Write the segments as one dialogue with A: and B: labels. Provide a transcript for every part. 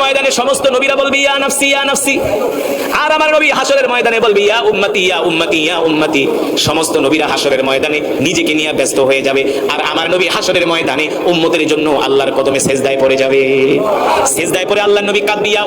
A: ময়দানে সমস্ত নবীরা বলবে ইয়া নাফসি ইয়া নাফসি, আর আমার নবী হাসরের ময়দানে বলবে ইয়া উম্মতি ইয়া উম্মতি ইয়া উম্মতি। সমস্ত নবীরা হাসরের ময়দানে নিজেকে নিয়ে ব্যস্ত হয়ে যাবে, আর আমার নবী হাসরের ময়দানে উম্মতের জন্য আল্লাহর কদমে সেজদায় পড়ে যাবে। সেজদায় পড়ে আল্লাহর নবী কাঁদবে ইয়া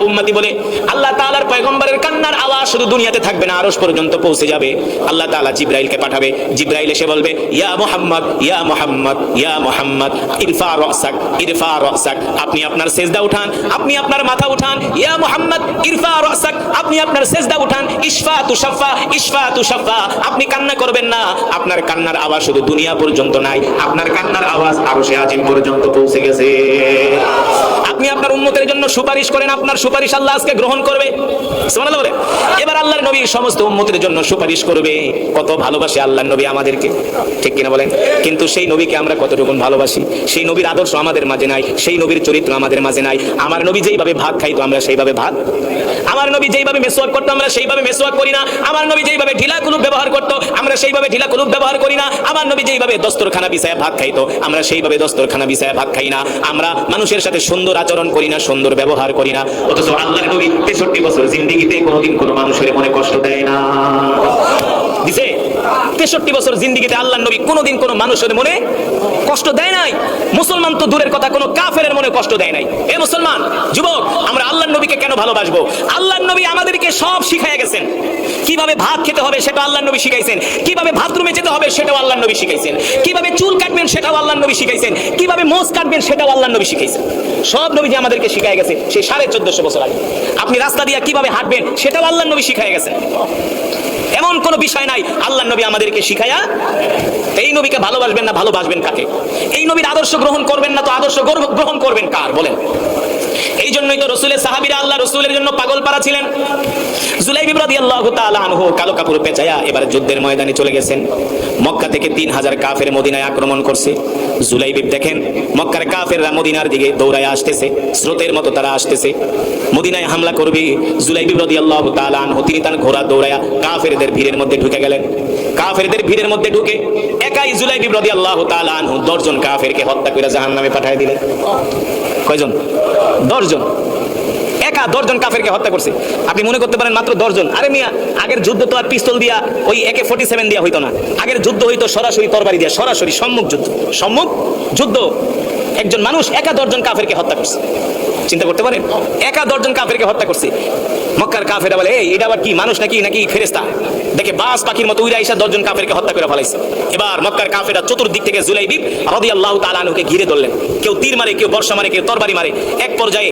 A: উম্মতি বলে। আল্লাহ তাআলার পয়গম্বরের কান্নার আওয়াজ শুধু দুনিয়াতে থাকবে না, আরশ পর্যন্ত পৌঁছে যাবে। আল্লাহ তাআলা জিবরাইলকে পাঠাবে, জিবরাইল এসে বলবে ইয়া মুহাম্মদ ইয়া মুহাম্মদ ইয়া মুহাম্মদ ইরফা রাসাক ইরফা রাসাক, আপনি আপনার সেজদা উঠান, আপনি আপনার মাথা উঠান। ইয়া মুহাম্মদ ইরফা রাসাক, আপনি আপনার সেজদা উঠান। ইশফা তুশাফা ইশফা তুশাফা, আপনি কান্না করবেন না, আপনার কান্নার আওয়াজ শুধু দুনিয়া পর্যন্ত নাই, আপনার কান্নার আওয়াজ আরশে আজিম পর্যন্ত পৌঁছে গেছে। আপনি আপনার উম্মতের জন্য সুপারিশ করেন, আপনার সুপারিশ আল্লাহ আজকে গ্রহণ করবে। সুবহানাল্লাহ বলে। এবার আল্লাহর নবী সমস্ত উম্মতের জন্য সুপারিশ করবে। কত ভালোবাসে আল্লাহর নবী আমাদেরকে, ঠিক কিনা বলেন? কিন্তু সেই নবীকে আমরা কতটুকু ভালোবাসি? সেই নবীর আদর্শ আমাদের মাঝে নাই, সেই নবীর চরিত্র আমাদের মাঝে নাই। আমার নবী যেইভাবে ভাত খাইতো আমরা সেইভাবে ভাত, আমার নবী যেইভাবে মেসওয়াক করতো আমরা সেইভাবে মেসওয়াক করি না। আমার নবী যেইভাবে ঢিলা কুলুপ ব্যবহার করতো আমরা সেইভাবে ঢিলা কুলুপ ব্যবহার করি না। আমার নবী যেইভাবে দস্তরখানা বিছায়া ভাত খাইতো আমরা সেইভাবে দস্তরখানা বিছায়া ভাত খাই না। আমরা মানুষের সাথে সুন্দর আচরণ করি না, সুন্দর ব্যবহার করি না। অথচ আল্লাহর নবী 63 বছর জিন্দেগিতে কোনোদিন কোনো মানুষের মনে কষ্ট দেয় না। দিছে 63 বছর জিন্দেগিতে আল্লাহর নবী কোনোদিন কোনো মানুষের মনে কষ্ট দেয় নাই। মুসলমান তো দূরের কথা, কোনো কাফেরের মনে কষ্ট দেয় নাই। এ মুসলমান যুবক, আমরা আল্লাহর নবীকে কেন ভালোবাসবো? আল্লাহর নবী আমাদেরকে সব শিখাইয়া গেছেন। কিভাবে ভাত খেতে হবে সেটা আল্লাহর নবী শিখাইছেন, কিভাবে বাথরুমে যেতে হবে সেটাও আল্লাহর নবী শিখাইছেন, কিভাবে চুল কাটবেন সেটাও আল্লাহর নবী শিখাইছেন, কিভাবে মোজ কাটবেন সেটাও আল্লাহর নবী শিখাইছেন। সব নবী যে আমাদেরকে শিখাই গেছে সেই 1450 বছর আগে। আপনি রাস্তা দিয়ে কিভাবে হাঁটবেন সেটাও আল্লাহর নবী শিখাই গেছেন। এমন কোন বিষয় নাই আল্লাহর নবী আমাদেরকে শিখায়া। এই নবীকে ভালোবাসবেন না, ভালোবাসবেন কাকে? এই নবীর আদর্শ গ্রহণ করবেন না তো আদর্শ গ্রহণ করবেন কার বলেন? এই জন্যই তো রাসূলের সাহাবীরা আল্লাহ রাসূলের জন্য পাগল পারা ছিলেন। জুলাইবিব রাদিয়াল্লাহু তাআলা আনহু কালো কাপড় পেঁচায়া এবার যুদ্ধের ময়দানে চলে গেছেন। মক্কা থেকে 3000 কাফের মদিনায় আক্রমণ করছে। জুলাইবিব দেখেন মক্কার কাফেররা মদিনার দিকে দৌড়ায় আসতেছে, স্রোতের মতো তারা আসতেছে, মদিনায় হামলা করবে। জুলাইবিব রাদিয়াল্লাহু তাআলা আনহু তিনি তার ঘোড়া দৌড়ায়া কাফেরদের ভিড়ের মধ্যে ঢুকে গেলেন। কাফেরদের ভিড়ের মধ্যে ঢুকে একাই জুলাইবিব রাদিয়াল্লাহু তাআলা আনহু 10 জন কাফেরকে হত্যা করে জাহান্নামে পাঠিয়ে দিলেন। কয়জন? 10 জন। একা 10 জন কাফেরকে হত্যা করছে। আপনি মনে করতে পারেন মাত্র 10 জন। আরে মিয়া, আগের যুদ্ধ তো আর পিস্তল দিয়া ওই AK-47 দিয়া হইতো না। আগের যুদ্ধ হইতো সরাসরি তরবারি দিয়া, সরাসরি সম্মুখ যুদ্ধ। সম্মুখ যুদ্ধ। একজন মানুষ একা 10 জন কাফেরকে হত্যা করছে। চিন্তা করতে পারেন? একা 10 জন কাফেরকে হত্যা করছে। মক্কার কাফেররা বলে এই এটা আবার কি, মানুষ নাকি ফেরেশতা? দেখে বাস পাখির মতো উড়ে আইসা 10 জন কাফেরকে হত্যা করে ফেলাইছে। এবার মক্কার কাফেররা চতুর্দিক থেকে জুলাইবিব রাদিয়াল্লাহু তাআলা আনহুকে ঘিরে ধরলেন। কেউ তীর মারে, কেউ বর্ষা মারে, কেউ তরবারি মারে। এক পর্যায়ে